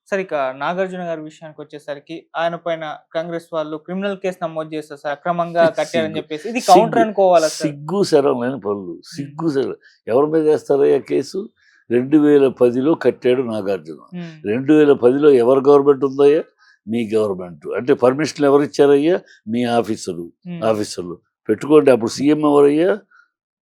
Sir ఇక నాగార్జున గారి విషయానికి వచ్చేసరికి ఆయన పైన కాంగ్రెస్ వాళ్ళు క్రిమినల్ కేసు నమోదు చేస్తారు సార్. అక్రమంగా కట్టారని సిగ్గు చెప్పేసి. ఇది సిగ్గు కౌంటర్ అనుకోవాలా సార్? సిగ్గు శరం లేని పనులు. హ్మ్. సిగ్గు శరం. ఎవరి మీద వేస్తారయ్యా కేసు? 2010లో కట్టాడు నాగార్జున. హ్మ్. 2010లో ఎవరి గవర్నమెంట్ ఉందయ్యా? మీ గవర్నమెంట్. అంటే పర్మిషన్లు ఎవరిచ్చారయ్యా? మీ హ్మ్. ఆఫీసర్లు. పెట్టుకోండి. అప్పుడు సీఎం ఎవరయ్యా?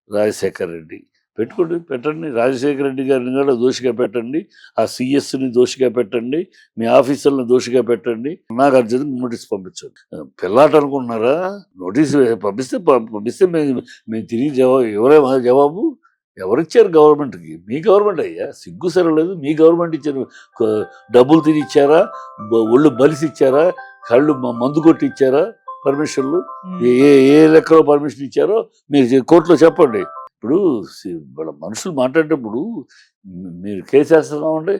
రాజశేఖర్ రెడ్డి. పెట్టుకోండి, పెట్టండి. రాజశేఖర రెడ్డి గారిని కూడా దోషిగా పెట్టండి. ఆ సిఎస్ని దోషిగా పెట్టండి. మీ ఆఫీసర్లను దోషిగా పెట్టండి. నాగార్జునకి నోటీస్ పంపించండి. పిల్లాట అనుకుంటున్నారా? నోటీస్ పంపిస్తే మేము తిరిగి ఎవరేమో జవాబు ఎవరిచ్చారు గవర్నమెంట్కి? మీ గవర్నమెంట్ అయ్యా. సిగ్గు సరలేదు. మీ గవర్నమెంట్ ఇచ్చారు. డబ్బులు తిని ఇచ్చారా? ఒళ్ళు బలిసి ఇచ్చారా? కళ్ళు మందు కొట్టి ఇచ్చారా పర్మిషన్లు? ఏ ఏ లెక్కలో పర్మిషన్ ఇచ్చారో మీరు కోర్టులో చెప్పండి. ఇప్పుడు వాళ్ళ మనుషులు మాట్లాడేటప్పుడు మీరు కేసు వేస్తున్నామంటే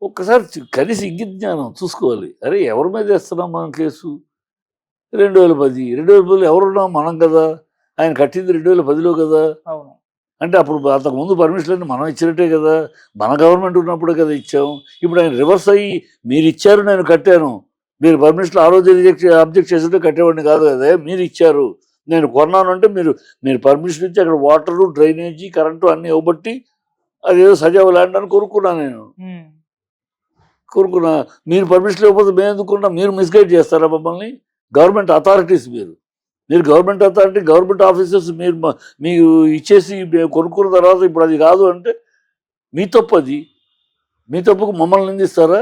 ఒక్కసారి కనీసం ఇంగిత జ్ఞానం చూసుకోవాలి. అరే ఎవరి మీద వేస్తున్నాం మనం కేసు? 2010 ఎవరున్నాం? మనం కదా. ఆయన కట్టింది 2010లో కదా. అవును. అంటే అప్పుడు అంతకుముందు పర్మిషన్లన్నీ మనం ఇచ్చినట్టే కదా. మన గవర్నమెంట్ ఉన్నప్పుడే కదా ఇచ్చాం. ఇప్పుడు ఆయన రివర్స్ అయ్యి మీరు ఇచ్చారు, నేను కట్టాను. మీరు పర్మిషన్లు ఆ రోజు అబ్జెక్ట్ చేస్తుంటే కట్టేవాడిని కాదు కదా. మీరు ఇచ్చారు, నేను కొన్నాను అంటే మీరు పర్మిషన్ ఇచ్చి అక్కడ వాటరు, డ్రైనేజీ, కరెంటు అన్నీ ఇవ్వబట్టి అదేదో సజావు ల్యాండ్ అని కొనుక్కున్నాను నేను. కొనుక్కున్నా. మీరు పర్మిషన్ ఇవ్వకపోతే మేము ఎందుకున్నా? మీరు మిస్గైడ్ చేస్తారా మమ్మల్ని? గవర్నమెంట్ అథారిటీస్ మీరు గవర్నమెంట్ అథారిటీ, గవర్నమెంట్ ఆఫీసర్స్ మీకు ఇచ్చేసి కొనుక్కున్న తర్వాత ఇప్పుడు అది కాదు అంటే మీ తప్పు. అది మీ తప్పుకు మమ్మల్ని నిందిస్తారా?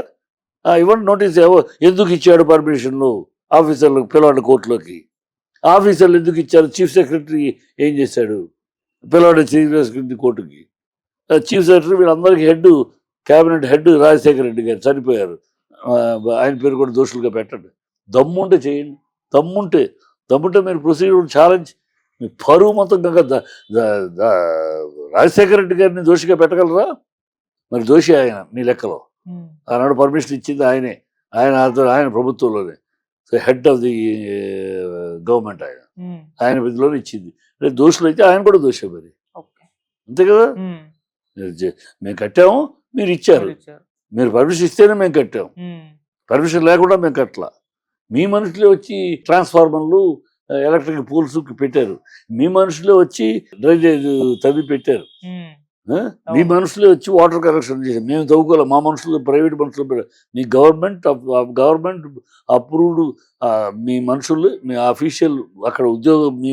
ఇవ్వండి నోటీస్. ఎందుకు ఇచ్చాడు పర్మిషన్లు? ఆఫీసర్లకు పిలవండి కోర్టులోకి. ఆఫీసర్లు ఎందుకు ఇచ్చారు? చీఫ్ సెక్రటరీ ఏం చేశాడు? పిలవండి చీఫ్ సెక్రటరీ కోర్టుకి. చీఫ్ సెక్రటరీ వీళ్ళందరికీ head, cabinet head Rajasekhara Reddy గారు చనిపోయారు. ఆయన పేరు కూడా దోషులుగా పెట్టండి. దమ్ముంటే చేయండి. దమ్ముంటే మీరు ప్రొసీజర్ ఛాలెంజ్. మీ పరువు మొత్తం కనుక రాజశేఖర రెడ్డి గారిని దోషిగా పెట్టగలరా? మరి దోషి ఆయన మీ లెక్కలో. ఆనాడు పర్మిషన్ ఇచ్చింది ఆయనే. ఆయన ప్రభుత్వంలోనే హెడ్ ఆఫ్ ది గవర్నమెంట్. ఆయన విధిలోనే ఇచ్చింది. అంటే దోషులు అయితే ఆయన కూడా దోషే మరి. అంతే కదా. మేము కట్టాము, మీరు ఇచ్చారు. మీరు పర్మిషన్ ఇస్తేనే మేము కట్టాము. పర్మిషన్ లేకుండా మేము కట్టలా. మీ మనుషులే వచ్చి ట్రాన్స్ఫార్మర్లు, ఎలక్ట్రిక్ పోల్స్ పెట్టారు. మీ మనుషులే వచ్చి డ్రైనేజ్ తవ్వి పెట్టారు. మీ మనుషులే వచ్చి వాటర్ కనెక్షన్ చేశారు. మేము తవ్వుకోవాలి. మా మనుషులు, ప్రైవేట్ మనుషులు పెట్టారు. మీ గవర్నమెంట్ అప్రూవ్డ్ మీ మనుషులు, మీ అఫీషియల్ అక్కడ మీ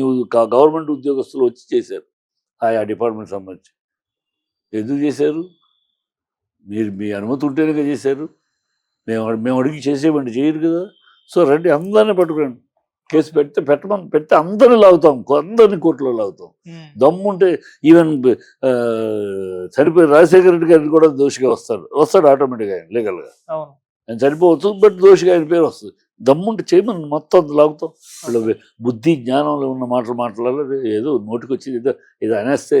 గవర్నమెంట్ ఉద్యోగస్తులు వచ్చి చేశారు. ఆయా డిపార్ట్మెంట్ సంబంధించి. ఎందుకు చేశారు? మీరు మీ అనుమతి ఉంటేనే చేశారు. మేము అడిగి చేసేవండి, చేయరు కదా. సో రండి, అందరినీ పట్టుకురండి. కేసు పెడితే అందరిని లాగుతాం, అందరిని కోర్టులో లాగుతాం. దమ్ముంటే ఈవెన్ చనిపోయిన రాజశేఖర రెడ్డి గారిని కూడా దోషిగా వస్తాడు ఆటోమేటిక్గా ఆయన లీగల్గా. ఆయన చనిపోవచ్చు, బట్ దోషిగా ఆయన పేరు వస్తుంది. దమ్ముంటే చేయమని మొత్తం లాగుతాం. బుద్ధి జ్ఞానంలో ఉన్న మాట్లాడాలి. ఏదో నోటికి వచ్చి ఏదో అనేస్తే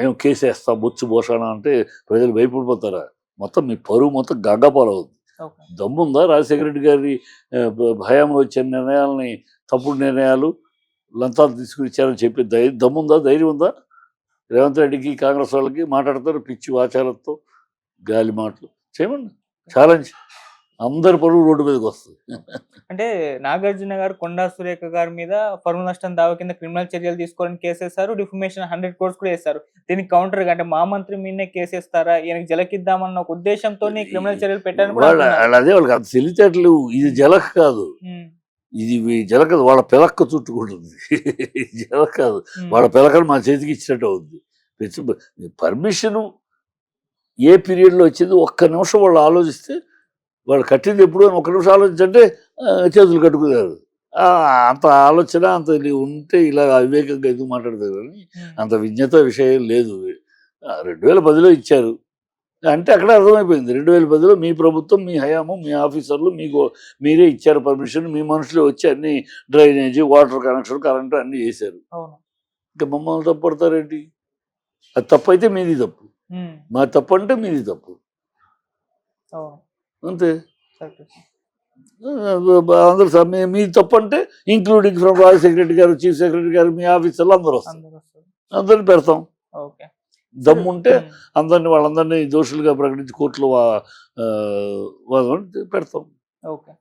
మేము కేసు వేస్తాం, బొచ్చు భోషణ అంటే ప్రజలు భయపడిపోతారా? మొత్తం మీ పరువు మొత్తం గంగపాలవుతుంది. దమ్ముందా రాజశేఖర రెడ్డి గారి భయంలో వచ్చిన నిర్ణయాలని, తప్పుడు నిర్ణయాలు, లంచాలు తీసుకుని ఇచ్చారని చెప్పి దమ్ముందా, ధైర్యం ఉందా? రేవంత్ రెడ్డికి, కాంగ్రెస్ వాళ్ళకి మాట్లాడతారు పిచ్చి వాచాలతో, గాలి మాటలు. చేయమండి ఛాలెంజ్. అందరి పరువు రోడ్డు మీదకి వస్తుంది. అంటే నాగార్జున గారు కొండా సురేఖ గారి మీద పరువు నష్టం దావా కింద క్రిమినల్ చర్యలు తీసుకోవాలని కేసేస్తారు. డిఫమేషన్ 100 crores కూడా వేస్తారు. దీనికి కౌంటర్ గా అంటే మా మంత్రి మీదనే కేసేస్తారా, ఈయనకి జలకిద్దామన్న ఒక ఉద్దేశంతో క్రిమినల్ చర్యలు పెట్టారని కూడా అదే వాళ్ళకి అంత తెలియటట్లు. ఇది జలక్ కాదు, ఇది జలక వాళ్ళ పిలక్క చుట్టుకుంటుంది. జలక కాదు, వాళ్ళ పిలకను మా చేతికి ఇచ్చినట్టు అవుతుంది. పర్మిషను ఏ పీరియడ్లో వచ్చింది ఒక్క నిమిషం వాళ్ళు ఆలోచిస్తే, వాళ్ళు కట్టింది ఎప్పుడు అని ఒక్క నిమిషం ఆలోచించంటే చేతులు కట్టుకున్నారు. అంత ఆలోచన అంత ఉంటే ఇలా అవివేకంగా ఎందుకు మాట్లాడతారు కానీ అంత విజ్ఞత విషయం లేదు. 2010లో ఇచ్చారు అంటే అక్కడ అర్థమైపోయింది. 2010లో మీ ప్రభుత్వం, మీ హయాము, మీ ఆఫీసర్లు మీరే ఇచ్చారు పర్మిషన్. మీ మనుషులే వచ్చి అన్ని డ్రైనేజీ, వాటర్ కనెక్షన్, కరెంటు అన్నీ చేశారు. ఇంకా మమ్మల్ని తప్పు పడతారేంటి? అది తప్పు అయితే మీది తప్పు, మా తప్పు అంటే మీది తప్పు, అంతే. అందరూ మీది తప్పు అంటే ఇంక్లూడింగ్ ఫ్రమ్ రాజశేఖర రెడ్డి గారు, చీఫ్ సెక్రటరీ గారు, మీ ఆఫీసర్లు అందరూ వస్తారు. అందరిని పెడతాం. దమ్ముంటే అందరినీ వాళ్ళందరినీ దోషులుగా ప్రకటించి కోర్టులో పెడతాం. ఓకే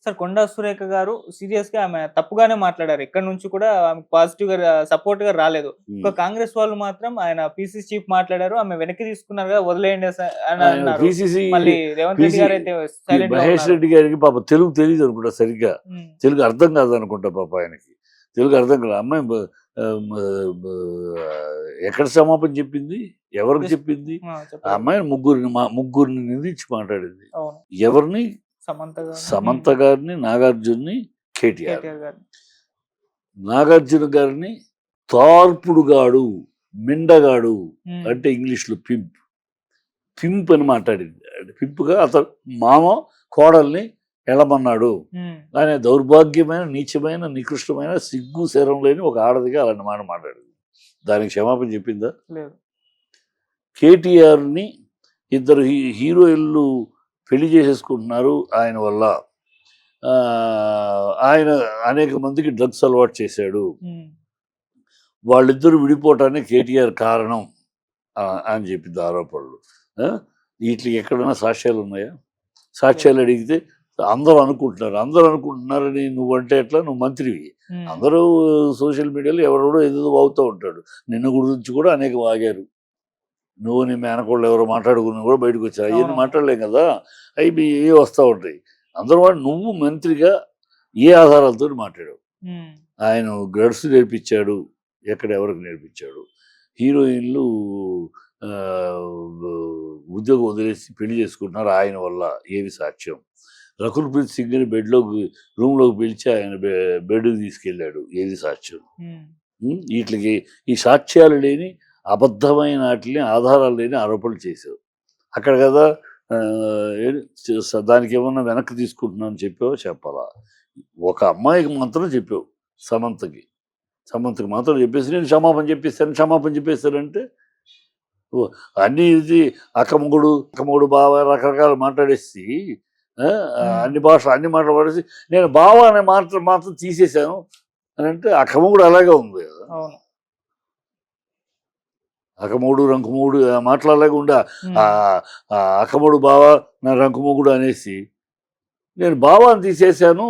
సార్, కొండా సురేఖ గారు సీరియస్ గా ఆమె తప్పుగానే మాట్లాడారు. ఇక్కడ నుంచి కూడా ఆమె పాజిటివ్ గా సపోర్ట్ గా రాలేదు. ఒక కాంగ్రెస్ వాళ్ళు మాత్రం ఆయన పీసీ చీఫ్ మాట్లాడారు, ఆమె వెనక్కి తీసుకున్నారు కదా, వదిలేయండి అని అన్నారు. మళ్ళీ రేవంత్ రెడ్డి గారు అయితే సైలెంట్ గా మహేష్ రెడ్డి గారికి పాప తెలుగు తెలియదు అనుకుంటా, సరిగ్గా తెలుగు అర్థం కాదు అనుకుంటా పాప ఆయనకి. తెలుగు అర్థం కాదు. అమ్మాయి ఎక్కడ క్షమాపణ చెప్పింది, ఎవరికి చెప్పింది? ఆ అమ్మాయిని ముగ్గురిని నిందించి మాట్లాడింది. ఎవరిని? సమంత గారిని, నాగార్జున్ని, కేటీఆర్. నాగార్జున గారిని తార్పుడుగాడు, మిండగాడు అంటే ఇంగ్లీష్ లో పింప్ అని మాట్లాడింది. పింపుగా అతను మామ కోడల్ని ఎలమన్నాడు. ఆయన దౌర్భాగ్యమైన, నీచమైన, నికృష్టమైన, సిగ్గు శరం లేని ఒక ఆడదిగా అలాంటి మాట మాట్లాడింది. దానికి క్షమాపణ చెప్పిందా? కేటీఆర్ని ఇద్దరు హీరోయిన్లు పెళ్లి చేసేసుకుంటున్నారు ఆయన వల్ల. ఆయన అనేక మందికి డ్రగ్స్ అలవాటు చేశాడు. వాళ్ళిద్దరూ విడిపోవటానికి కేటీఆర్ కారణం అని చెప్పింది ఆరోపణలు. వీటికి ఎక్కడైనా సాక్ష్యాలు ఉన్నాయా? సాక్ష్యాలు అడిగితే అందరూ అనుకుంటున్నారని నువ్వంటే ఎట్లా? నువ్వు మంత్రివి. అందరూ సోషల్ మీడియాలో ఎవరెవడో ఏదో వాగుతూ ఉంటాడు. నిన్న గురించి కూడా అనేక వాగారు. నువ్వు నీ మేనకోళ్ళు ఎవరో మాట్లాడుకుని కూడా బయటకు వచ్చారు. అవన్నీ మాట్లాడలేం కదా, అవి ఏ వస్తూ ఉంటాయి. అందరూ వాడు నువ్వు మంత్రిగా ఏ ఆధారాలతో మాట్లాడావు? ఆయన గడ్స్ నేర్పించాడు, ఎక్కడ ఎవరికి నేర్పించాడు? హీరోయిన్లు ఉద్యోగం వదిలేసి పెళ్లి చేసుకుంటున్నారు ఆయన వల్ల, ఏవి సాక్ష్యం? రకుల్ ప్రీత్ సింగ్ని రూమ్లోకి పిలిచి ఆయన బెడ్కి తీసుకెళ్ళాడు, ఏది సాక్ష్యం? వీటికి ఈ సాక్ష్యాలు లేని, అబద్ధమైన వాటిని, ఆధారాలు లేని ఆరోపణలు చేసావు అక్కడ కదా. దానికి ఏమన్నా వెనక్కి తీసుకుంటున్నాను చెప్పావో చెప్పాలా? ఒక అమ్మాయికి మాత్రం చెప్పావు, సమంతకి మాత్రం చెప్పేసి నేను క్షమాపణ చెప్పేస్తానంటే అన్ని ఇది అక్కమ్మగుడు బావ రకరకాలు మాట్లాడేసి అన్ని మాటలు పడేసి నేను బావ అనే మాత్రం తీసేశాను అని అంటే అక్కమ్మగుడు అలాగే ఉంది కదా. అక్కమూడు రంకుమూడు మాట్లాడలేక ఉండే అక్కముడు బావ నా రంకుమూగుడు అనేసి నేను బావాని తీసేశాను,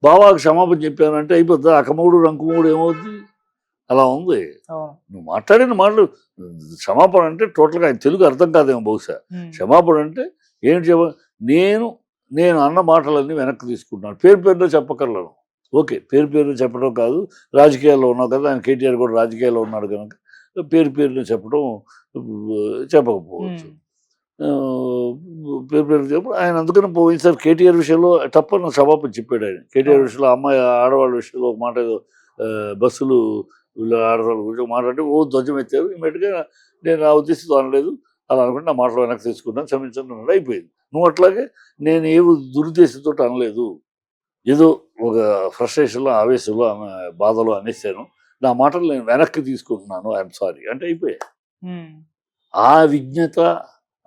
బావాకి క్షమాపణ చెప్పాను అంటే అయిపోద్దా? అక్కమూడు రంకుమూడు ఏమవుద్ది? అలా ఉంది. నువ్వు మాట్లాడిన మాటలు క్షమాపణ అంటే టోటల్గా ఆయన తెలుగు అర్థం కాదేమో బహుశా. క్షమాపణ అంటే ఏంటి నేను అన్న మాటలన్నీ వెనక్కి తీసుకుంటున్నాను. పేరులో చెప్పకర్లను. ఓకే, పేరు చెప్పడం కాదు, రాజకీయాల్లో ఉన్నావు కదా, ఆయన కేటీఆర్ కూడా రాజకీయాల్లో ఉన్నాడు కనుక పేరును చెప్పకపోవచ్చు. పేరు చెప్పడం ఆయన అందుకని పోయినసారి కేటీఆర్ విషయంలో తప్పని క్షమాపణ చెప్పాడు ఆయన. కేటీఆర్ విషయంలో అమ్మాయి ఆడవాళ్ళ విషయంలో ఒక మాట ఏదో బస్సులు ఆడవాళ్ళ గురించి మాట్లాడి ధ్వజం ఎత్తారు. ఇమ్మీడియట్గా నేను ఆ ఉద్దేశంతో అనలేదు, అలా అనుకుంటే నా మాటలు వెనక్కి తీసుకున్నాను, క్షమించండి అన్నాడు, అయిపోయింది. నువ్వు అట్లాగే నేను ఏ దురుద్దేశంతో అనలేదు, ఏదో ఒక ఫ్రస్ట్రేషన్లో, ఆవేశంలో, ఆమె బాధలో అనేసాను, నా మాటలు నేను వెనక్కి తీసుకుంటున్నాను, ఐఎమ్ సారీ అంటే అయిపోయాయి. ఆ విజ్ఞత,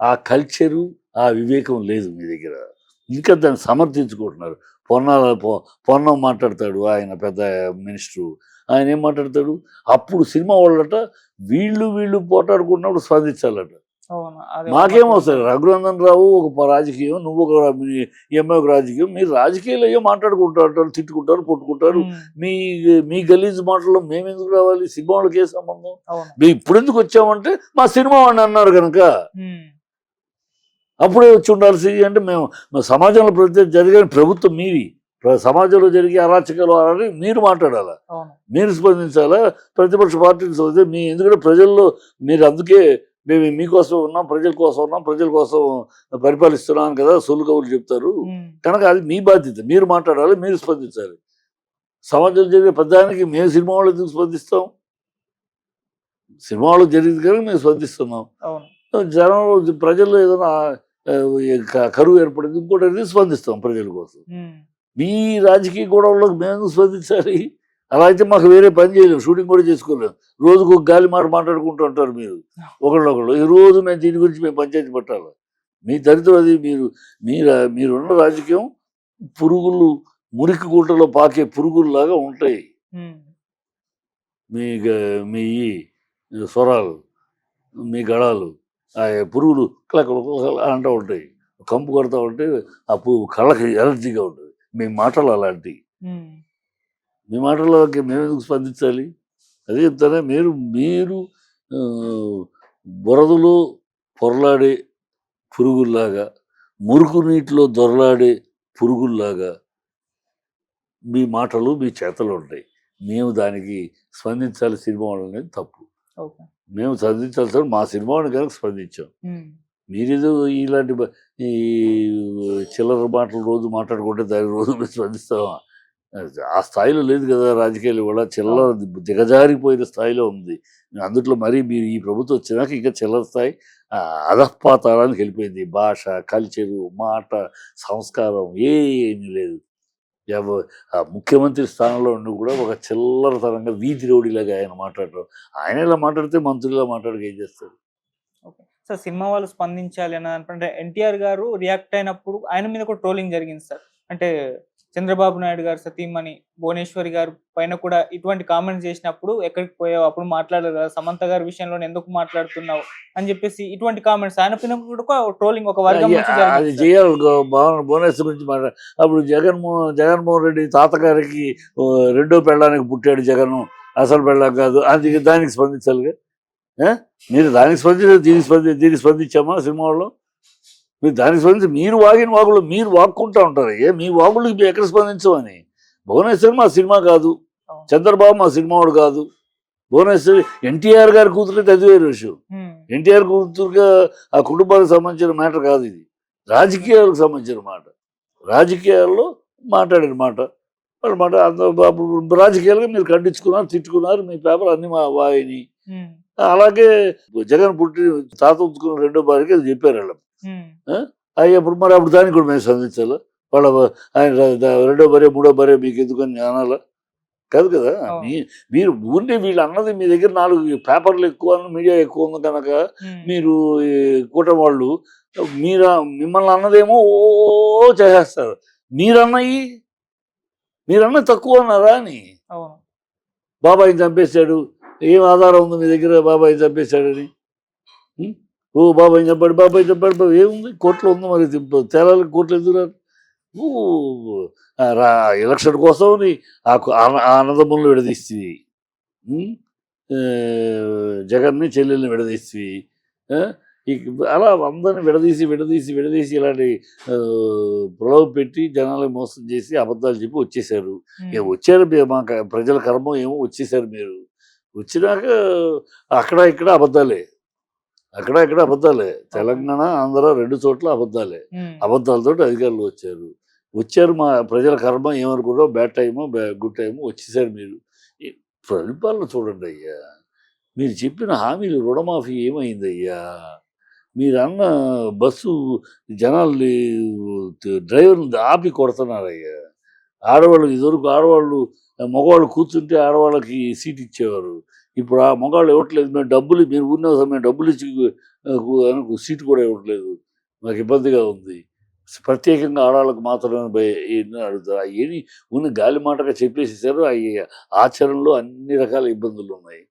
ఆ కల్చరు, ఆ వివేకం లేదు మీ దగ్గర. ఇంకా దాన్ని సమర్థించుకుంటున్నారు. పొన్నం మాట్లాడతాడు, ఆయన పెద్ద మినిస్టరు, ఆయన ఏం మాట్లాడతాడు? అప్పుడు సినిమా వాళ్ళట వీళ్ళు పోటాడుకున్నప్పుడు స్పందించాలట. మాకేమవుతుంది? రఘునందన్ రావు ఒక రాజకీయం, నువ్వు ఒక ఎంఏ ఒక రాజకీయం, మీరు రాజకీయాలు అయ్యో మాట్లాడుకుంటారు, తిట్టుకుంటారు, కొట్టుకుంటారు. మీ గలీజ్ మాటల్లో మేమెందుకు రావాలి? సినిమా వాళ్ళకి ఏ సంబంధం? మేము ఇప్పుడు ఎందుకు వచ్చామంటే మా సినిమా వాడిని అన్నారు కనుక అప్పుడే వచ్చి ఉండాల్సి. అంటే మేము సమాజంలో జరిగిన ప్రభుత్వం మీది, సమాజంలో జరిగే అరాచకాలు అని మీరు మాట్లాడాలా, మీరు స్పందించాలా, ప్రతిపక్ష పార్టీలు ఎందుకంటే ప్రజల్లో మీరు అందుకే మేము మీకోసం ఉన్నాం, ప్రజల కోసం పరిపాలిస్తున్నాం కదా సొల్లు కబుర్లు చెప్తారు కనుక అది మీ బాధ్యత. మీరు మాట్లాడాలి, మీరు స్పందించాలి. సమాజంలో జరిగే పెద్దానికి మేము సినిమా వాళ్ళు ఎందుకు స్పందిస్తాం? సినిమా వాళ్ళు జరిగింది కనుక మేము స్పందిస్తున్నాం. జనంలో ప్రజల్లో ఏదైనా కరువు ఏర్పడింది ఇంకోటి స్పందిస్తాం ప్రజల కోసం. మీ రాజకీయ గొడవలకు మేము స్పందించాలి. అలా అయితే మాకు వేరే పని చేయలేము, షూటింగ్ కూడా చేసుకోలేము. రోజుకు ఒక గాలి మాట మాట్లాడుకుంటూ ఉంటారు మీరు ఒకళ్ళొకళ్ళు. ఈ రోజు మేము దీని గురించి మేము పంచాయతీ పెట్టాలి. మీ దరిద్రం అది. మీరున్న రాజకీయం పురుగులు, మురికి గుంటలో పాకే పురుగుల్లాగా ఉంటాయి మీ స్వరాలు. మీ గళాలు ఆ పురుగులు అంటూ ఉంటాయి, కంపు కొడతా ఉంటే ఆ కళ్ళకి ఎలర్జీగా ఉంటుంది. మీ మాటలు అలాంటివి. మీ మాటలకి మేము ఎందుకు స్పందించాలి? అదే చెప్తానే, మీరు మీరు ఆ, బురదలో పొరలాడే పురుగుల్లాగా, మురుకు నీటిలో దొరలాడే పురుగుల్లాగా మీ మాటలు మీ చేతలు ఉంటాయి. మేము దానికి స్పందించాలి సినిమా వాళ్ళనేది తప్పు. ఓకే. మేము స్పందించాల్సిన మా సినిమా వాళ్ళని కనుక స్పందించాం. మీరేదో ఇలాంటి ఈ చిల్లర మాటలు రోజు మాట్లాడుకుంటే దాని రోజు మేము స్పందిస్తామా? ఆ స్థాయిలో లేదు కదా రాజకీయాలు. ఇవాళ చిల్లర దిగజారిపోయిన స్థాయిలో ఉంది. అందుట్లో మరి మీరు ఈ ప్రభుత్వం వచ్చినాక ఇంకా చిల్లర స్థాయి అధఃపాతాళానికి వెళ్ళిపోయింది. భాష, కల్చరు, మాట, సంస్కారం ఏమీ లేదు. ముఖ్యమంత్రి స్థానంలో ఉండి కూడా ఒక చిల్లరతనంగా వీధి రౌడీలాగా ఆయన మాట్లాడటం. ఆయన ఇలా మాట్లాడితే మంత్రులు ఇలా మాట్లాడక ఏం చేస్తారు? ఓకే. సార్, సినిమా వాళ్ళు స్పందించాలి అని అనుకుంటే ఎన్టీఆర్ గారు రియాక్ట్ అయినప్పుడు ఆయన మీద కూడా ట్రోలింగ్ జరిగింది సార్. అంటే చంద్రబాబు నాయుడు గారు సతీమణి భువనేశ్వరి గారు పైన కూడా ఇటువంటి కామెంట్స్ చేసినప్పుడు ఎక్కడికి పోయావు, అప్పుడు మాట్లాడలేదు కదా, సమంత గారి విషయంలో ఎందుకు మాట్లాడుతున్నావు అని చెప్పేసి ఇటువంటి కామెంట్స్ ఆయన పైన కూడా ట్రోలింగ్ ఒక వర్గం నుంచి అది జరిగింది సార్. చేయాలి. భువనేశ్వర్ గురించి మాట్లాడ అప్పుడు జగన్మోహన్ రెడ్డి తాతగారికి రెండో పెళ్ళానికి పుట్టాడు జగన్, అసలు పెళ్ళాం కాదు, అది దానికి స్పందించాలిగా. మీరు దానికి స్పందించారు, దీనికి స్పందించామా సినిమా వాళ్ళు? మీరు దానికి స్పందించి మీరు వాగిన వాగులు మీరు వాక్కుంటూ ఉంటారు. మీ వాగులకి మీరు ఎక్కడ స్పందించమని? భువనేశ్వరి మా సినిమా కాదు, చంద్రబాబు మా సినిమా వాడు కాదు. భువనేశ్వరి ఎన్టీఆర్ గారి కూతురికి అది వేరే విషయం. ఎన్టీఆర్ కూతురుగా ఆ కుటుంబానికి సంబంధించిన మ్యాటర్ కాదు ఇది, రాజకీయాలకు సంబంధించిన మాట. రాజకీయాల్లో మాట్లాడిన మాట వాళ్ళ మాట. రాజకీయాలుగా మీరు ఖండించుకున్నారు, తిట్టుకున్నారు, మీ పేపర్ అన్ని మా వాయిని. అలాగే జగన్ పుట్టి తాత ఉంచుకున్న రెండో భార్యకి అది చెప్పారు వాళ్ళు. అయ్యప్పుడు మరి అప్పుడు దానికి కూడా మేము స్పందించాలా? వాళ్ళ ఆయన రెండో భార్య మూడో భార్య మీకు ఎందుకని అనాలా? కాదు కదా. మీరు ఊరిని వీళ్ళు అన్నది మీ దగ్గర 4 పేపర్లు ఎక్కువ, మీడియా ఎక్కువ ఉంది కనుక మీరు కూటమి వాళ్ళు మిమ్మల్ని అన్నదేమో ఓ చేసేస్తారు. మీరన్నది తక్కువ అన్నారా అని. బాబాయిని చంపేశాడు, ఏం ఆధారం ఉంది మీ దగ్గర బాబాయిని చంపేశాడని? ఓ బాబాయిని చంపాడు ఏముంది? కోర్టులో ఉంది. మరి తేలాలి, కోర్టులో ఎదురారు. ఎలక్షన్ కోసం అన్నదమ్ములను విడదీస్తుంది, జగన్ని చెల్లెల్ని విడదీస్తుంది. అలా అందరిని విడదీసి ఇలాంటి ప్రలోభ పెట్టి జనాలకు మోసం చేసి అబద్ధాలు చెప్పి వచ్చేసారు. వచ్చారు మా ప్రజల కర్మ ఏమో వచ్చేసారు. మీరు వచ్చినాక అక్కడ ఇక్కడ అబద్ధాలే, తెలంగాణ ఆంధ్ర 2 చోట్ల అబద్ధాలే. అబద్ధాలతో అధికారులు వచ్చారు. మా ప్రజల కర్మ ఏమనుకుంటారో, బ్యాడ్ టైమో గుడ్ టైమో వచ్చేసారు. మీరు పరిపాలన చూడండి అయ్యా. మీరు చెప్పిన హామీలు రుణమాఫీ ఏమైందయ్యా? మీరు అన్న బస్సు జనాల్ని డ్రైవర్ని ఆపి కొడుతున్నారయ్యా. ఆడవాళ్ళు ఇదివరకు మగవాళ్ళు కూర్చుంటే ఆడవాళ్ళకి సీట్ ఇచ్చేవారు. ఇప్పుడు ఆ మగవాళ్ళు ఇవ్వట్లేదు. మీరు ఉన్న సమయం డబ్బులు ఇచ్చి సీటు కూడా ఇవ్వట్లేదు. మాకు ఇబ్బందిగా ఉంది. ప్రత్యేకంగా ఆడవాళ్ళకి మాత్రమే అడుగుతారు. ఏది ఉన్న గాలి మాటగా చెప్పేసేసారు. ఆచరణలో అన్ని రకాల ఇబ్బందులు ఉన్నాయి.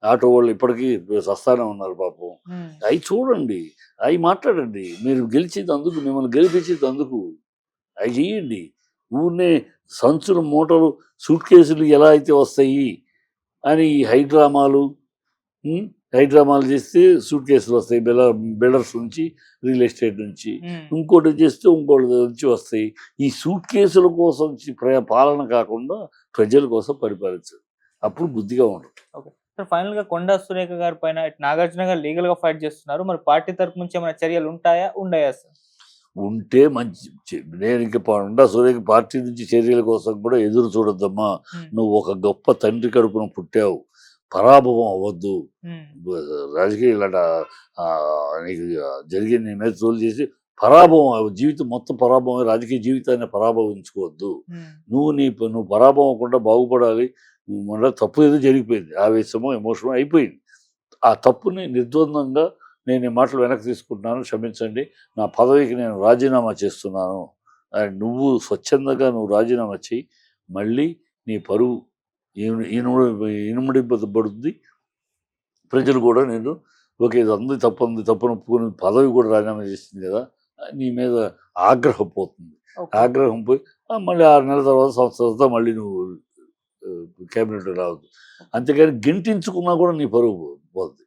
ఆటో వాళ్ళు ఇప్పటికీ సస్తానే ఉన్నారు పాపం. అవి చూడండి, అవి మాట్లాడండి. మీరు గెలిచేందుకు, మిమ్మల్ని గెలిపించేందుకు అవి చేయండి. ఊరినే సంచులు మూటలు సూట్ కేసులు ఎలా అయితే వస్తాయి అని హైడ్రామాలు చేస్తే సూట్ కేసులు వస్తాయి. బిల్డర్స్ నుంచి, రియల్ ఎస్టేట్ నుంచి, ఇంకోటి చేస్తే ఇంకోటి నుంచి వస్తాయి. ఈ సూట్ కేసుల కోసం పాలన కాకుండా ప్రజల కోసం పరిపాలించారు. అప్పుడు బుద్ధిగా ఉండదు. సార్, ఫైనల్ గా కొండా సురేఖ గారి పైన నాగార్జున గారు లీగల్ గా ఫైట్ చేస్తున్నారు. మరి పార్టీ తరపు నుంచి ఏమైనా చర్యలు ఉండయా సార్? ఉంటే మంచి. నేను ఇంక కొండా సురేఖ పార్టీ నుంచి చర్యల కోసం కూడా ఎదురు చూడొద్దమ్మా. నువ్వు ఒక గొప్ప తండ్రి కడుపున పుట్టావు, పరాభవం అవ్వద్దు. రాజకీయ ఇలాంటి నీకు జరిగే నీ మీద తోలు చేసి పరాభవం, జీవితం మొత్తం పరాభవం, రాజకీయ జీవితాన్ని పరాభవించుకోవద్దు. నువ్వు పరాభవం అవ్వకుండా బాగుపడాలి. మన తప్పు ఏదో జరిగిపోయింది, ఆవేశమో ఎమోషనో అయిపోయింది. ఆ తప్పుని నిర్ద్వందంగా నేను ఈ మాటలు వెనక్కి తీసుకుంటున్నాను, క్షమించండి, నా పదవికి నేను రాజీనామా చేస్తున్నాను. నువ్వు స్వచ్ఛందంగా రాజీనామా చేయి. మళ్ళీ నీ పరువు ఇనుమడింపబడుతుంది. ప్రజలు కూడా నేను ఓకే ఇది అంది తప్పును ఒప్పుకుని పదవి కూడా రాజీనామా చేసింది కదా, నీ మీద ఆగ్రహం పోతుంది. ఓకే. ఆగ్రహం పోయి మళ్ళీ 6 నెలల తర్వాత సంవత్సరం తర్వాత మళ్ళీ నువ్వు క్యాబినెట్ రావద్దు. అంతేగాని గింటించుకున్నా కూడా నీ పరువు పోద్ది.